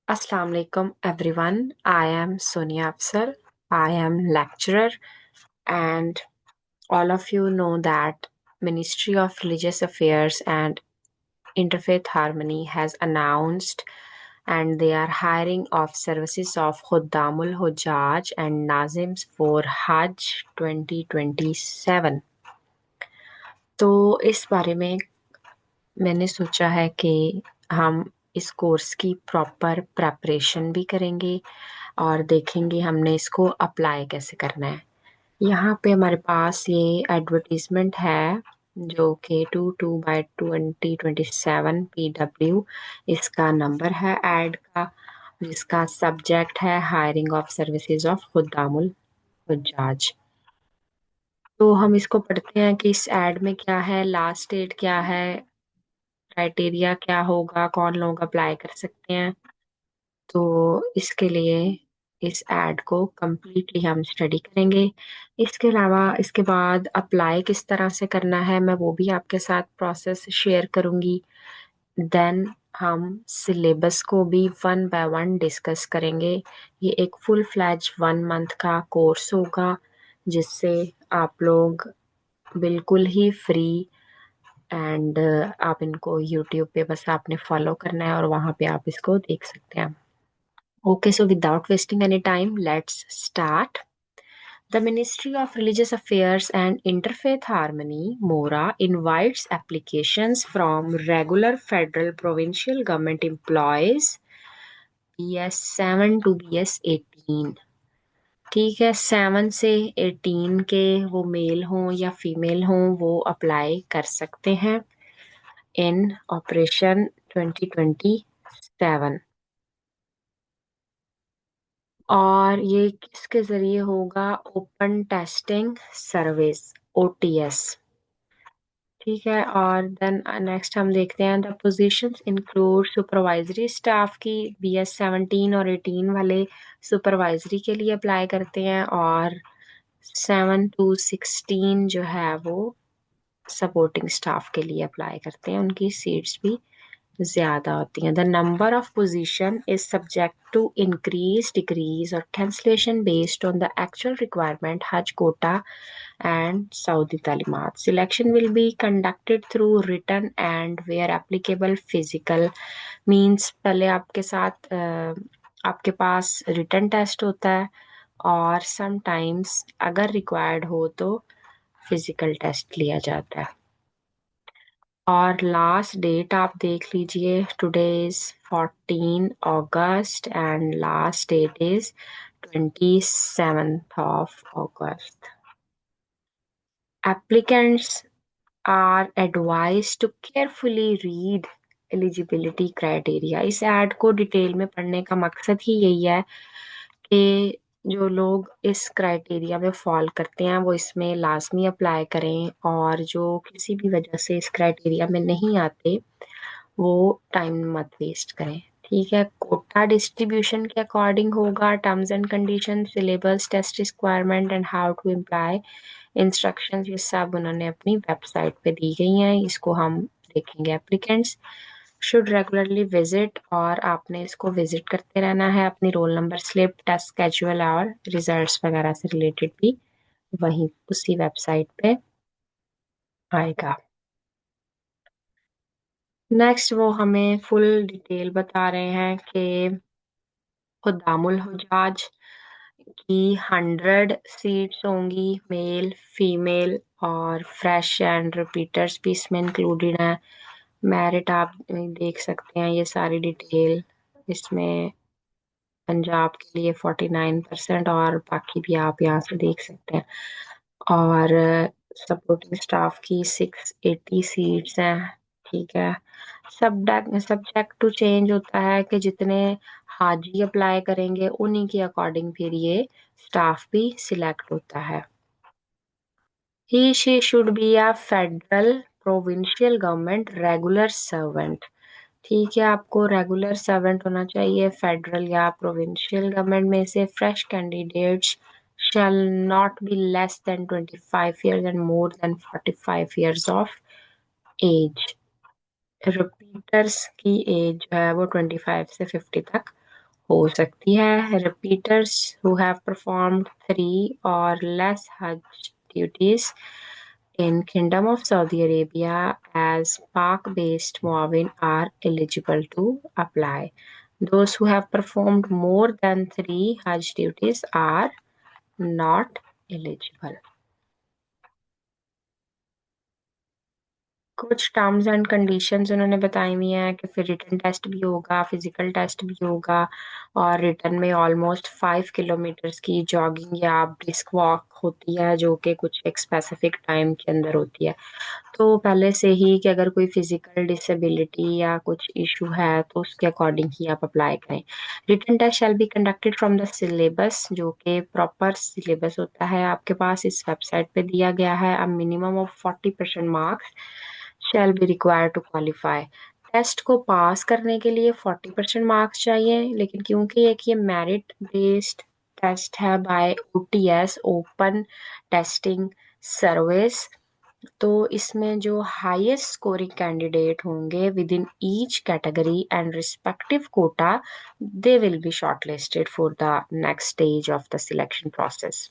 Assalamu alaikum everyone. I am Sonia Afsar. I am lecturer and all of you know that Ministry of Religious Affairs and Interfaith Harmony has announced and they are hiring of services of Khuddamul Hujjaj and Nazims for Hajj 2027. तो इस बारे में मैंने सोचा है कि हम इस कोर्स की प्रॉपर प्रेपरेशन भी करेंगे और देखेंगे हमने इसको अप्लाई कैसे करना है। यहाँ पे हमारे पास ये एडवर्टीजमेंट है जो कि 22/2027 PW इसका नंबर है एड का, जिसका सब्जेक्ट है हायरिंग ऑफ सर्विसेज ऑफ खुद्दामुल हुज्जाज। तो हम इसको पढ़ते हैं कि इस एड में क्या है, लास्ट डेट क्या है, क्राइटेरिया क्या होगा, कौन लोग अप्लाई कर सकते हैं। तो इसके लिए इस एड को कम्प्लीटली हम स्टडी करेंगे। इसके अलावा इसके बाद अप्लाई किस तरह से करना है मैं वो भी आपके साथ प्रोसेस शेयर करूंगी। देन हम सिलेबस को भी 1 by 1 डिस्कस करेंगे। ये एक फुल फ्लैज 1 मंथ का कोर्स होगा जिससे आप लोग बिल्कुल ही फ्री एंड आप इनको यूट्यूब पे बस आपने फॉलो करना है और वहाँ पे आप इसको देख सकते हैं। Okay, so without wasting any time, let's start. The Ministry of Religious Affairs and Interfaith Harmony, MORA, invites applications from regular federal provincial government employees BS7 to BS18। ठीक है, 7 से 18 के वो मेल हों या फीमेल हों वो अप्लाई कर सकते हैं इन ऑपरेशन 2027। और ये किसके जरिए होगा? Open testing service, OTS। ठीक है, और देन नेक्स्ट हम देखते हैं the positions include supervisory staff की, BS17 और 18 वाले सुपरवाइजरी के लिए अप्लाई करते हैं और 7 to 16 जो है वो सपोर्टिंग स्टाफ के लिए अप्लाई करते हैं, उनकी सीट्स भी ज्यादा होती हैं। The number of position is subject to increase, decrease और cancellation based on the actual requirement, Hajj quota and Saudi Talimaat. Selection will be conducted through written and where applicable physical. Means पहले आपके साथ आपके पास written test होता है और sometimes अगर required हो तो फिजिकल टेस्ट लिया जाता है। और लास्ट डेट आप देख लीजिए, today is 14 August and last date is 27 August. Applicants are advised to carefully read eligibility criteria। इस ऐड को डिटेल में पढ़ने का मकसद ही यही है कि जो लोग इस क्राइटेरिया में फॉल करते हैं वो इसमें लाजमी अप्लाई करें और जो किसी भी वजह से इस क्राइटेरिया में नहीं आते वो टाइम मत वेस्ट करें। ठीक है, कोटा डिस्ट्रीब्यूशन के अकॉर्डिंग होगा। Terms and condition, syllabus, test requirement and how to apply, instructions, ये सब उन्होंने अपनी वेबसाइट पे दी गई हैं। इसको हम देखेंगे। एप्लीकेंट्स शुड रेगुलरली विजिट, और आपने इसको विजिट करते रहना है। अपनी roll number slip, test schedule और रिजल्ट्स वगैरह से रिलेटेड भी वहीं उसी वेबसाइट पे आएगा। नेक्स्ट वो हमें फुल डिटेल बता रहे हैं कि खुदामुल हुजाज की 100 सीट्स होंगी, मेल फीमेल, और फ्रेश एंड रिपीटर्स भी इसमें इंक्लूडेड हैं। मेरिट आप देख सकते हैं, ये सारी डिटेल इसमें पंजाब के लिए 49% और बाकी भी आप यहाँ से देख सकते हैं। और सपोर्टिंग स्टाफ की 680 सीट्स हैं। ठीक है, सब्जेक्ट टू चेंज होता है कि जितने हाजी अप्लाई करेंगे उन्हीं के अकॉर्डिंग फिर ये स्टाफ भी सिलेक्ट होता है। He she should be a federal provincial government regular servant. ठीक है, आपको रेगुलर सर्वेंट होना चाहिए फेडरल या प्रोविंशियल गवर्नमेंट में से। Fresh candidates shall not be less than 25 years and more than 45 years of age। Repeaters की एज जो है वो 25 से 50 तक हो सकती है। Repeaters who have performed 3 or less हज duties in Kingdom of Saudi Arabia as Pak-based muawin are eligible to apply. Those who have performed more than 3 Hajj duties are not eligible. कुछ टर्म्स एंड कंडीशंस उन्होंने बताई हुई हैं कि फिर written test भी होगा, फिजिकल टेस्ट भी होगा, और रिटन में ऑलमोस्ट 5 किलोमीटर्स की जॉगिंग या ब्रिस्क वॉक होती है जो कि कुछ एक स्पेसिफिक टाइम के अंदर होती है। तो पहले से ही कि अगर कोई फिजिकल डिसेबिलिटी या कुछ इशू है तो उसके अकॉर्डिंग ही आप अप्लाई करें। Written test shall be conducted from the syllabus, जो कि प्रॉपर सिलेबस होता है आपके पास इस वेबसाइट पे दिया गया है। A minimum of 40% marks shall be required to qualify. Test को पास करने के लिए 40% मार्क्स चाहिए, लेकिन क्योंकि एक ये मेरिट बेस्ड टेस्ट है by OTS, open testing service, तो इसमें जो हाईएस्ट स्कोरिंग कैंडिडेट होंगे within each category and respective quota, they will be shortlisted for the next stage of the selection process.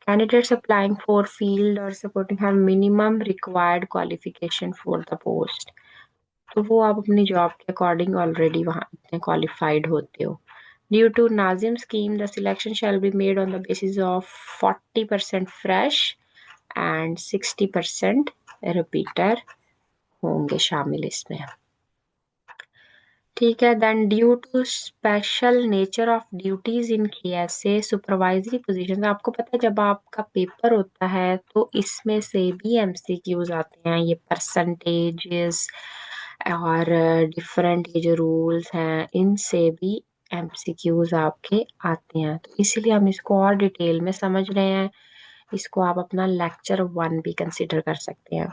Candidates applying for field or supporting have minimum required qualification for the post. तो वो आप अपनी job के according already वहाँ इतने qualified होते हो. Due to Nazim scheme, the selection shall be made on the basis of 40% fresh and 60% repeater होंगे शामिल इसमें. ठीक है. Then due to special nature of duties in KSA supervisory position, आपको पता है जब आपका पेपर होता है तो इसमें से भी एमसीक्यूज आते हैं, ये परसेंटेजेस और डिफरेंट ये जो रूल्स हैं इनसे भी एमसीक्यूज आपके आते हैं, तो इसीलिए हम इसको और डिटेल में समझ रहे हैं. इसको आप अपना लेक्चर 1 भी कंसिडर कर सकते हैं.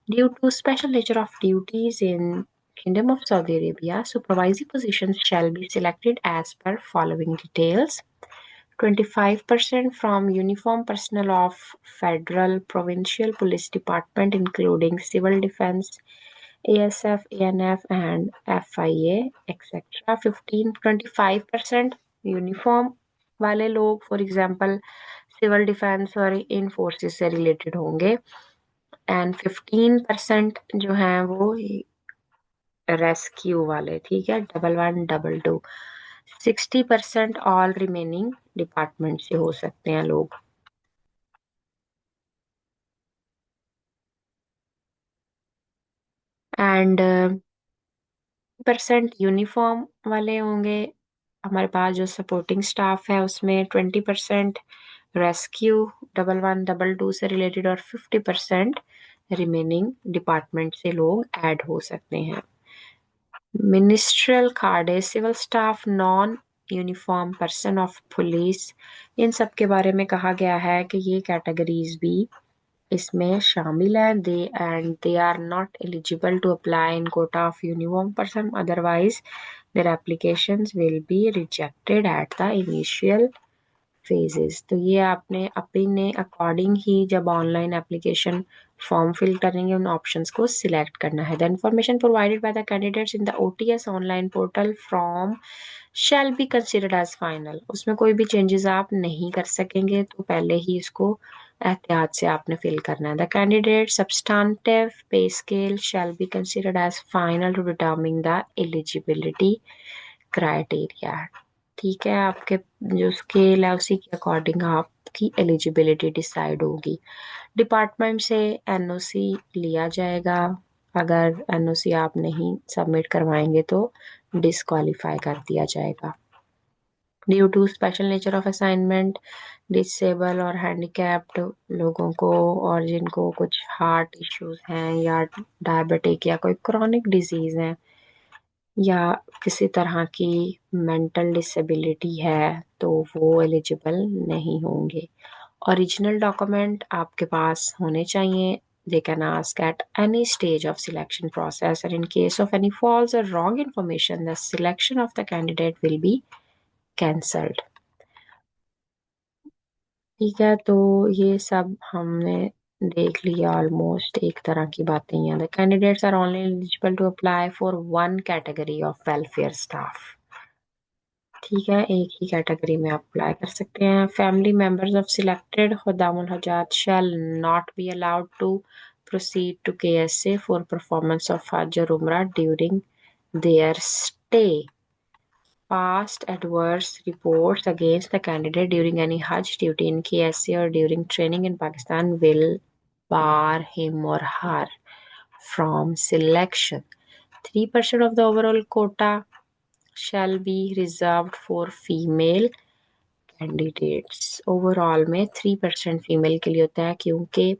Due to special nature of duties in Kingdom of Saudi Arabia, supervisory positions shall be selected as per following details. 25% from uniform personnel of Federal Provincial Police Department including Civil Defense, ASF, ANF and FIA, etc. 25% uniform वाले लोग, for example civil defence और इन forces से related होंगे, and 15% जो हैं वो rescue वाले. ठीक है. 1112. 60% ऑल रिमेनिंग डिपार्टमेंट से हो सकते हैं लोग. एंड % यूनिफॉर्म वाले होंगे. हमारे पास जो सपोर्टिंग स्टाफ है उसमें 20% रेस्क्यू 1112 से रिलेटेड और 50% रिमेनिंग डिपार्टमेंट से लोग ऐड हो सकते हैं. Ministerial card, civil staff, non uniform person of police, इन सब के बारे में कहा गया है कि ये कैटेगरीज भी इसमें शामिल है. They are not eligible to apply in quota of uniform person, otherwise their applications will be rejected at the initial phases. तो ये आपने अपने अकॉर्डिंग ही जब ऑनलाइन एप्लीकेशन फॉर्म फिल करेंगे उन ऑप्शंस को सिलेक्ट करना है. The information provided by the candidates in the OTS online portal form shall be considered as final. उसमें कोई भी चेंजेस आप नहीं कर सकेंगे, तो पहले ही इसको एहतियात से आपने फिल करना है. The candidate substantive pay scale shall be considered as final to determine the eligibility criteria. ठीक है. आपके जो स्केल है उसी के अकॉर्डिंग आपकी एलिजिबिलिटी डिसाइड होगी. डिपार्टमेंट से एनओसी लिया जाएगा. अगर एनओसी आप नहीं सबमिट करवाएंगे तो डिस्क्वालीफाई कर दिया जाएगा. Due to special nature of assignment, disable और हैंडीकैप्ड लोगों को और जिनको कुछ हार्ट इश्यूज हैं या डायबिटिक या कोई क्रॉनिक डिजीज है या किसी तरह की मेंटल डिसेबिलिटी है तो वो एलिजिबल नहीं होंगे. ओरिजिनल डॉक्यूमेंट आपके पास होने चाहिए. They can ask at any stage of selection process, and in case of any false or wrong information, the selection of the candidate will be cancelled. ठीक है. तो ये सब हमने देख लिया ऑलमोस्ट एक तरह की बातें हैं. The candidates are only eligible to apply for one category of welfare staff. ठीक है, एक ही कैटेगरी में आप अप्लाई कर सकते हैं। फैमिली मेंबर्स ऑफ सिलेक्टेड खुदामुल हजात shall not be allowed to proceed to KSA for performance of Hajj or Umrah during their stay. Past adverse reports against the candidate during any Hajj duty in KSA or during training in Pakistan will bar him or her from selection. 3% of the overall quota shall be reserved for female candidates. Overall में 3% female के लिए होता है, क्योंकि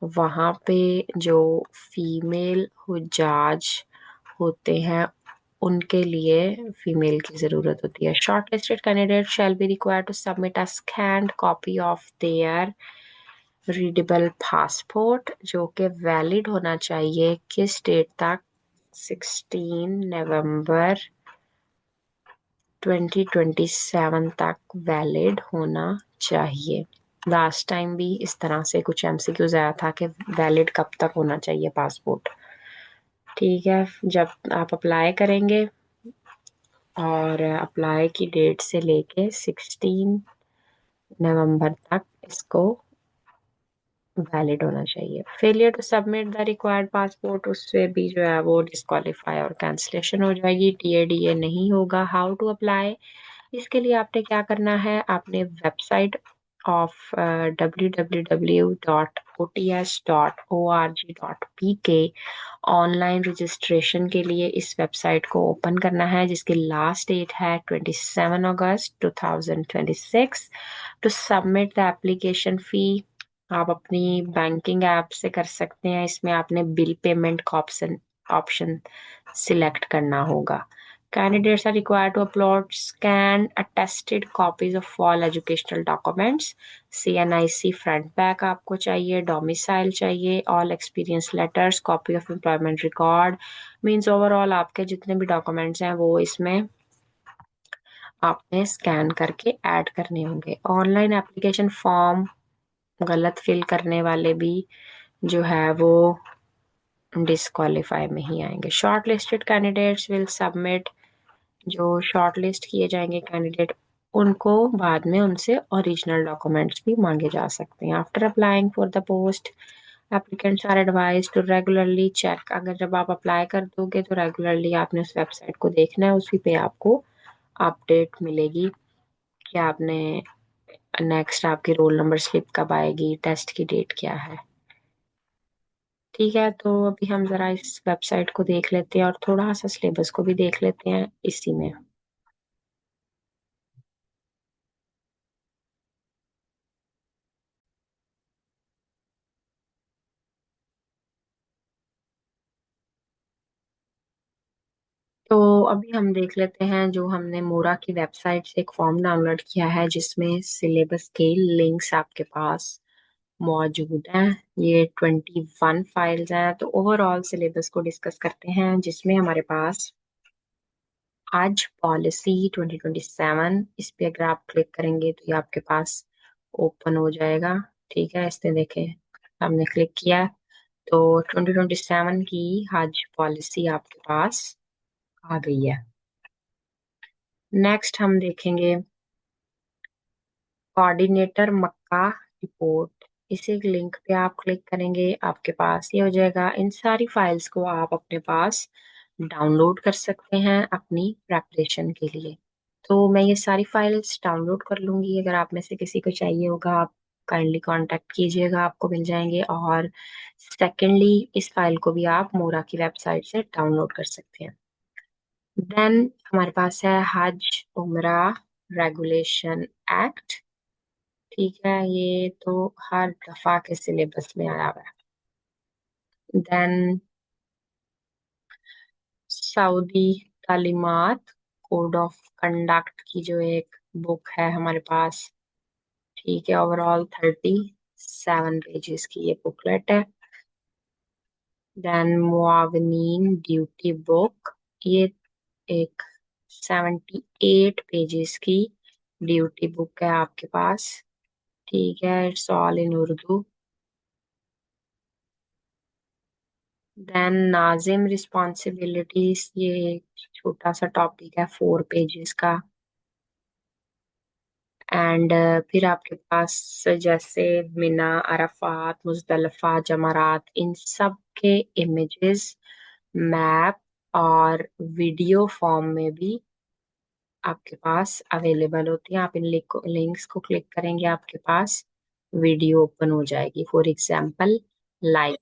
वहाँ पे जो female हुजाज होते हैं उनके लिए फीमेल की ज़रूरत होती है। Short listed candidate shall be required to submit a scanned copy of their readable passport, जो कि वैलिड होना चाहिए किस डेट तक, 16 नवंबर 2027 तक वैलिड होना चाहिए। लास्ट टाइम भी इस तरह से कुछ एमसीक्यूज आया था कि वैलिड कब तक होना चाहिए पासपोर्ट। ठीक है, जब आप अप्लाई करेंगे और अप्लाई की डेट से लेके 16 नवंबर तक इसको वैलिड होना चाहिए। Failure to submit the required passport, उससे भी जो है वो डिस्क्वालीफाई और कैंसिलेशन हो जाएगी, टीएडीए नहीं होगा। हाउ टू अप्लाई, इसके लिए आपने क्या करना है, आपने website of www.ots.org.pk online registration के लिए इस वेबसाइट को ओपन करना है, जिसकी लास्ट डेट है 27 अगस्त 2026। To submit the application fee, आप अपनी बैंकिंग ऐप से कर सकते हैं। इसमें आपने बिल पेमेंट का ऑप्शन ऑप्शन सिलेक्ट करना होगा। Candidates are required to upload scanned attested copies of all educational documents. CNIC front back आपको चाहिए, domicile चाहिए, all experience letters, copy of employment record, means overall आपके जितने भी documents हैं वो इसमें आपने स्कैन करके ऐड करने होंगे। ऑनलाइन एप्लीकेशन फॉर्म गलत फिल करने वाले भी जो है वो डिस्क्वालीफाई में ही आएंगे। Short listed candidates will submit, जो शॉर्ट लिस्ट किए जाएंगे कैंडिडेट उनको बाद में उनसे ओरिजिनल डॉक्यूमेंट्स भी मांगे जा सकते हैं। After applying for the post, applicants are advise to regularly check, अगर जब आप अप्लाई कर दोगे तो रेगुलरली आपने उस वेबसाइट को देखना है, उसी पे आपको अपडेट मिलेगी कि आपने नेक्स्ट आपकी रोल नंबर स्लिप कब आएगी, टेस्ट की डेट क्या है। ठीक है, तो अभी हम जरा इस वेबसाइट को देख लेते हैं और थोड़ा सा सिलेबस को भी देख लेते हैं इसी में। तो अभी हम देख लेते हैं, जो हमने मोरा की वेबसाइट से एक फॉर्म डाउनलोड किया है जिसमें सिलेबस के लिंक्स आपके पास मौजूद हैं। ये 21 फाइल्स हैं। तो ओवरऑल सिलेबस को डिस्कस करते हैं, जिसमें हमारे पास आज पॉलिसी 2027, इस पे अगर आप क्लिक करेंगे तो ये आपके पास ओपन हो जाएगा। ठीक है, इसमें देखें हमने क्लिक किया तो 2027 की हज पॉलिसी आपके पास आ गई है। नेक्स्ट हम देखेंगे कोऑर्डिनेटर मक्का रिपोर्ट। इसी लिंक पे आप क्लिक करेंगे, आपके पास ये हो जाएगा। इन सारी फाइल्स को आप अपने पास डाउनलोड कर सकते हैं अपनी प्रेपरेशन के लिए। तो मैं ये सारी फाइल्स डाउनलोड कर लूंगी, अगर आप में से किसी को चाहिए होगा आप काइंडली कांटेक्ट कीजिएगा, आपको मिल जाएंगे। और सेकेंडली इस फाइल को भी आप मोरा की वेबसाइट से डाउनलोड कर सकते हैं। देन हमारे पास है हज उमरा रेगुलेशन एक्ट। ठीक है, ये तो हर दफा के सिलेबस में आया हुआ है। Then Saudi Talimaat code of conduct की जो एक बुक है हमारे पास। ठीक है, ओवरऑल 37 पेजेस की ये बुकलेट है। देन मुआवनीन ड्यूटी बुक, ये एक 78 पेजेस की ड्यूटी बुक है आपके पास। ठीक है, it's all in Urdu. Then Nazim responsibilities, ये एक छोटा सा टॉपिक है 4 पेजेस का। एंड फिर आपके पास जैसे मिना, अराफात, मुजदलफा, जमरात, इन सब के इमेजेस, मैप और वीडियो फॉर्म में भी आपके पास अवेलेबल होती हैं। आप इन लिंक्स को क्लिक करेंगे, आपके पास वीडियो ओपन हो जाएगी। For example live.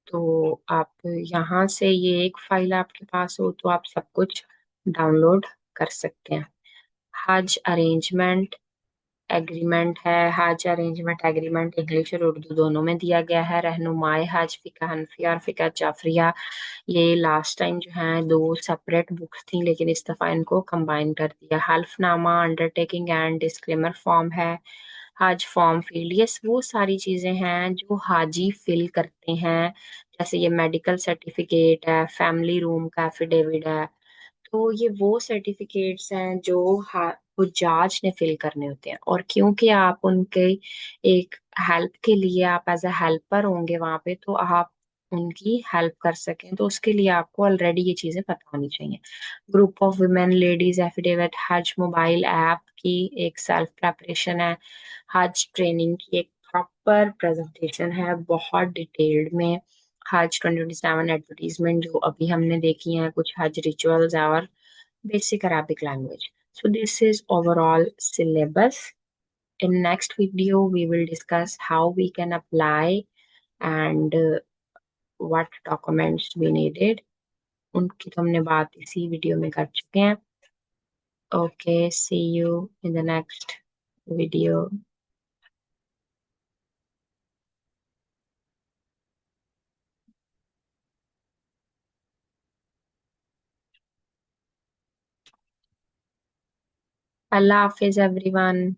तो आप यहाँ से, ये एक फाइल आपके पास हो तो आप सब कुछ डाउनलोड कर सकते हैं। हज अरेंजमेंट एग्रीमेंट है। हज अरेंजमेंट एग्रीमेंट इंग्लिश और उर्दू दोनों में दिया गया है। रहनुमाई हज, फिका हनफिया और फिका जाफरिया, ये लास्ट टाइम जो है दो सेपरेट बुक्स थी, लेकिन इस दफा इनको कंबाइन कर दिया। हल्फनामा, अंडरटेकिंग एंड डिस्क्लेमर फॉर्म है। हज फॉर्म फील्ड, ये वो सारी चीजें हैं जो हाजी फिल करते हैं। जैसे ये मेडिकल सर्टिफिकेट है, फैमिली रूम का एफिडेविट है। तो ये वो सर्टिफिकेट्स हैं जो वो जज ने फिल करने होते हैं। और क्योंकि आप उनके एक हेल्प के लिए, आप एज अ हेल्पर होंगे वहां पे, तो आप उनकी हेल्प कर सकें, तो उसके लिए आपको ऑलरेडी ये चीजें पता होनी चाहिए। Group of women ladies affidavit, हज मोबाइल ऐप की एक सेल्फ प्रेपरेशन है। हज ट्रेनिंग की एक प्रॉपर प्रेजेंटेशन है, बहुत डिटेल्ड में। हज 2027 एडवर्टीजमेंट जो अभी हमने देखी हैं, कुछ हज रिचुअल्स और basic Arabic language. So this is overall syllabus. In next video, we will discuss how we can apply and what documents we needed. उनकी तो हमने बात इसी वीडियो में कर चुके हैं. Okay, see you in the next video. Allah Hafiz everyone.